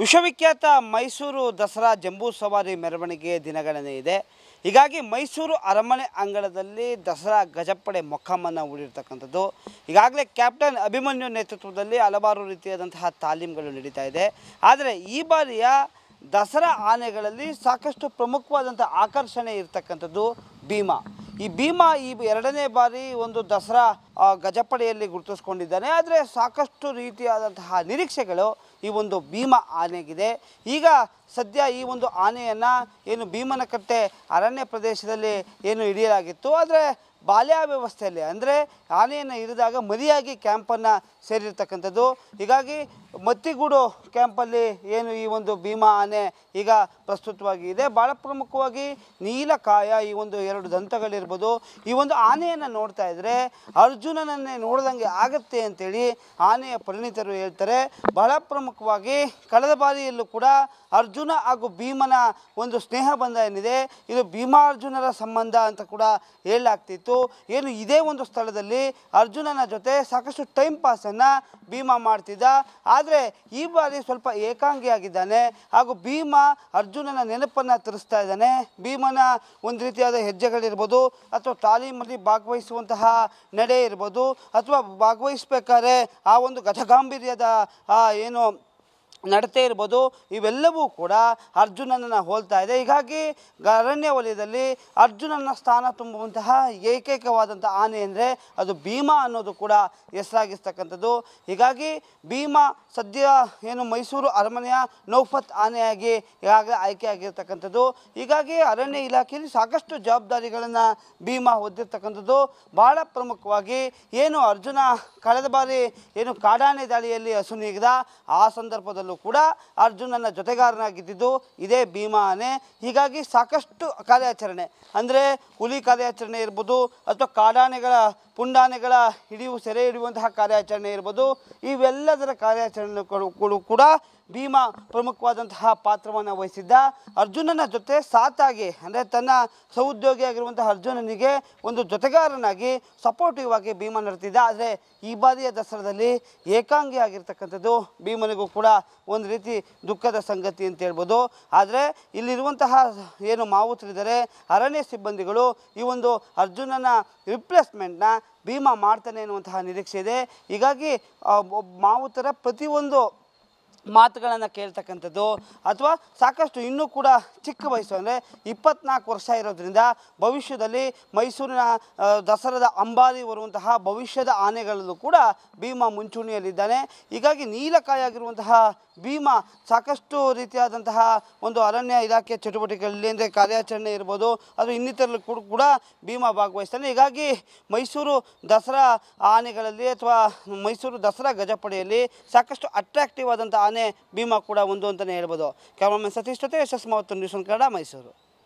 ವಿಶ್ವವಿಖ್ಯಾತ ಮೈಸೂರು ದಸರಾ ಜಂಬೂ ಸವಾರಿ ಮೆರವಣಿಗೆ ದಿನಗಣನೆ ಇದೆ. ಹೀಗಾಗಿ ಮೈಸೂರು ಅರಮನೆ ಅಂಗಳದಲ್ಲಿ ದಸರಾ ಗಜಪಡೆ ಮೊಕ್ಕಮ್ಮನ ಹೂಡಿರ್ತಕ್ಕಂಥದ್ದು. ಈಗಾಗಲೇ ಕ್ಯಾಪ್ಟನ್ ಅಭಿಮನ್ಯು ನೇತೃತ್ವದಲ್ಲಿ ಹಲವಾರು ರೀತಿಯಾದಂತಹ ತಾಲೀಮುಗಳು ನಡೀತಾ ಇದೆ. ಆದರೆ ಈ ಬಾರಿಯ ದಸರಾ ಆನೆಗಳಲ್ಲಿ ಸಾಕಷ್ಟು ಪ್ರಮುಖವಾದಂಥ ಆಕರ್ಷಣೆ ಇರತಕ್ಕಂಥದ್ದು ಭೀಮ. ಈ ಭೀಮ ಈ ಎರಡನೇ ಬಾರಿ ಒಂದು ದಸರಾ ಗಜಪಡೆಯಲ್ಲಿ ಗುರುತಿಸ್ಕೊಂಡಿದ್ದಾನೆ. ಆದರೆ ಸಾಕಷ್ಟು ರೀತಿಯಾದಂತಹ ನಿರೀಕ್ಷೆಗಳು ಈ ಒಂದು ಭೀಮ ಆನೆಗಿದೆ. ಈಗ ಸದ್ಯ ಈ ಒಂದು ಆನೆಯನ್ನು ಏನು ಭೀಮನಕಟ್ಟೆ ಅರಣ್ಯ ಪ್ರದೇಶದಲ್ಲಿ ಏನು ಹಿಡಿಯಲಾಗಿತ್ತು, ಆದರೆ ಬಾಲ್ಯ ವ್ಯವಸ್ಥೆಯಲ್ಲಿ ಅಂದರೆ ಆನೆಯನ್ನು ಹಿಡಿದಾಗ ಮರಿಯಾಗಿ ಕ್ಯಾಂಪನ್ನು ಸೇರಿರ್ತಕ್ಕಂಥದ್ದು. ಹೀಗಾಗಿ ಮತ್ತಿಗೂಡು ಕ್ಯಾಂಪಲ್ಲಿ ಏನು ಈ ಒಂದು ಭೀಮ ಆನೆ ಈಗ ಪ್ರಸ್ತುತವಾಗಿ ಇದೆ. ಭಾಳ ಪ್ರಮುಖವಾಗಿ ನೀಲಕಾಯ, ಈ ಒಂದು 2 ದಂತಗಳಿರ್ಬೋದು. ಈ ಒಂದು ಆನೆಯನ್ನು ನೋಡ್ತಾ ಇದ್ದರೆ ಅರ್ಜುನನನ್ನೇ ನೋಡ್ದಂಗೆ ಆಗುತ್ತೆ ಅಂತೇಳಿ ಆನೆಯ ಪರಿಣಿತರು ಹೇಳ್ತಾರೆ. ಬಹಳ ಪ್ರಮುಖವಾಗಿ ಕಳೆದ ಬಾರಿಯಲ್ಲೂ ಕೂಡ ಅರ್ಜುನ ಹಾಗೂ ಭೀಮನ ಒಂದು ಸ್ನೇಹ ಬಂಧ ಏನಿದೆ, ಇದು ಭೀಮಾರ್ಜುನರ ಸಂಬಂಧ ಅಂತ ಕೂಡ ಹೇಳಲಾಗ್ತಿತ್ತು. ಏನು ಇದೇ ಒಂದು ಸ್ಥಳದಲ್ಲಿ ಅರ್ಜುನನ ಜೊತೆ ಸಾಕಷ್ಟು ಟೈಮ್ ಪಾಸನ್ನು ಭೀಮ ಮಾಡ್ತಿದ್ದ. ಆದರೆ ಈ ಬಾರಿ ಸ್ವಲ್ಪ ಏಕಾಂಗಿಯಾಗಿದ್ದಾನೆ ಹಾಗೂ ಭೀಮ ಅರ್ಜುನನ ನೆನಪನ್ನು ತರಿಸ್ತಾ ಇದ್ದಾನೆ. ಭೀಮನ ಒಂದು ರೀತಿಯಾದ ಹೆಜ್ಜೆಗಳಿರ್ಬೋದು, ಅಥವಾ ತಾಲೀಮಲ್ಲಿ ಭಾಗವಹಿಸುವಂತಹ ನಡೆ ಇರ್ಬೋದು, ಅಥವಾ ಭಾಗವಹಿಸಬೇಕಾದ್ರೆ ಆ ಒಂದು ಗಜಗಾಂಭೀರ್ಯದ ಏನು ನಡತೆ ಇರ್ಬೋದು, ಇವೆಲ್ಲವೂ ಕೂಡ ಅರ್ಜುನನನ್ನು ಹೋಲ್ತಾ ಇದೆ. ಹೀಗಾಗಿ ಅರಣ್ಯ ವಲಯದಲ್ಲಿ ಅರ್ಜುನನ ಸ್ಥಾನ ತುಂಬುವಂತಹ ಏಕೈಕವಾದಂಥ ಆನೆ ಅಂದರೆ ಅದು ಭೀಮ ಅನ್ನೋದು ಕೂಡ ಹೆಸರಾಗಿರ್ತಕ್ಕಂಥದ್ದು. ಹೀಗಾಗಿ ಭೀಮ ಸದ್ಯ ಏನು ಮೈಸೂರು ಅರಮನೆಯ ನೌಫತ್ ಆನೆಯಾಗಿ ಈಗಾಗಲೇ ಆಯ್ಕೆಯಾಗಿರ್ತಕ್ಕಂಥದ್ದು. ಹೀಗಾಗಿ ಅರಣ್ಯ ಇಲಾಖೆಯಲ್ಲಿ ಸಾಕಷ್ಟು ಜವಾಬ್ದಾರಿಗಳನ್ನು ಭೀಮ ಹೊಂದಿರ್ತಕ್ಕಂಥದ್ದು. ಭಾಳ ಪ್ರಮುಖವಾಗಿ ಏನು ಅರ್ಜುನ ಕಳೆದ ಬಾರಿ ಏನು ಕಾಡಾನೆ ದಾಳಿಯಲ್ಲಿ ಹಸು ನೀಗಿದ, ಆ ಸಂದರ್ಭದಲ್ಲೂ ಕೂಡ ಅರ್ಜುನನ ಜೊತೆಗಾರನಾಗಿದ್ದು ಇದೇ ಭೀಮ ಆನೆ. ಹೀಗಾಗಿ ಸಾಕಷ್ಟು ಕಾರ್ಯಾಚರಣೆ ಅಂದರೆ ಹುಲಿ ಕಾರ್ಯಾಚರಣೆ ಇರ್ಬೋದು, ಅಥವಾ ಕಾಡಾನೆಗಳ ಪುಂಡಾನೆಗಳ ಸೆರೆ ಹಿಡಿಯುವಂತಹ ಕಾರ್ಯಾಚರಣೆ ಇರ್ಬೋದು, ಇವೆಲ್ಲದರ ಕಾರ್ಯಾಚರಣೆಗಳು ಕೂಡ ಭೀಮ ಪ್ರಮುಖವಾದಂತಹ ಪಾತ್ರವನ್ನು ವಹಿಸಿದ್ದ. ಅರ್ಜುನನ ಜೊತೆ ಸಾತಾಗಿ ಅಂದರೆ ತನ್ನ ಸಹೋದ್ಯೋಗಿಯಾಗಿರುವಂತಹ ಅರ್ಜುನನಿಗೆ ಒಂದು ಜೊತೆಗಾರನಾಗಿ ಸಪೋರ್ಟಿವ್ ಆಗಿ ಭೀಮ ನಡೆತಿದ್ದ. ಆದರೆ ಈ ಬಾರಿಯ ದಸರಾದಲ್ಲಿ ಏಕಾಂಗಿ ಆಗಿರ್ತಕ್ಕಂಥದ್ದು ಭೀಮನಿಗೂ ಕೂಡ ಒಂದು ರೀತಿ ದುಃಖದ ಸಂಗತಿ ಅಂತ ಹೇಳ್ಬೋದು. ಆದರೆ ಇಲ್ಲಿರುವಂತಹ ಏನು ಮಾವುತರಿದ್ದಾರೆ, ಅರಣ್ಯ ಸಿಬ್ಬಂದಿಗಳು, ಈ ಒಂದು ಅರ್ಜುನನ ರಿಪ್ಲೇಸ್ಮೆಂಟ್ನ ಭೀಮ ಮಾಡ್ತಾನೆ ಅನ್ನುವಂತಹ ನಿರೀಕ್ಷೆ ಇದೆ. ಹೀಗಾಗಿ ಮಾವುತರ ಪ್ರತಿಯೊಂದು ಮಾತುಗಳನ್ನು ಕೇಳ್ತಕ್ಕಂಥದ್ದು, ಅಥವಾ ಸಾಕಷ್ಟು ಇನ್ನೂ ಕೂಡ ಚಿಕ್ಕ ವಯಸ್ಸು ಅಂದರೆ 24 ವರ್ಷ ಇರೋದ್ರಿಂದ ಭವಿಷ್ಯದಲ್ಲಿ ಮೈಸೂರಿನ ದಸರಾದ ಅಂಬಾರಿ ಬರುವಂತಹ ಭವಿಷ್ಯದ ಆನೆಗಳಲ್ಲೂ ಕೂಡ ಭೀಮ ಮುಂಚೂಣಿಯಲ್ಲಿದ್ದಾನೆ. ಹೀಗಾಗಿ ನೀಲಕಾಯ ಆಗಿರುವಂತಹ ಭೀಮ ಸಾಕಷ್ಟು ರೀತಿಯಾದಂತಹ ಒಂದು ಅರಣ್ಯ ಇಲಾಖೆ ಚಟುವಟಿಕೆಗಳಲ್ಲಿ ಅಂದರೆ ಕಾರ್ಯಾಚರಣೆ ಇರ್ಬೋದು, ಅದು ಇನ್ನಿತರಲ್ಲೂ ಕೂಡ ಭೀಮ ಭಾಗವಹಿಸ್ತಾನೆ. ಹೀಗಾಗಿ ಮೈಸೂರು ದಸರಾ ಆನೆಗಳಲ್ಲಿ ಅಥವಾ ಮೈಸೂರು ದಸರಾ ಗಜಪಡೆಯಲ್ಲಿ ಸಾಕಷ್ಟು ಅಟ್ರಾಕ್ಟಿವ್ ಆದಂಥ ಆನೆ ಭೀಮ ಕೂಡ ಒಂದು ಅಂತಲೇ ಹೇಳ್ಬೋದು. ಕ್ಯಾಮರಾಮನ್ ಸತೀಶ್ ಜೊತೆ ಯಶಸ್ ಮಾವತ್ತು, ನ್ಯೂಸ್ ಒನ್ ಕನ್ನಡ, ಮೈಸೂರು.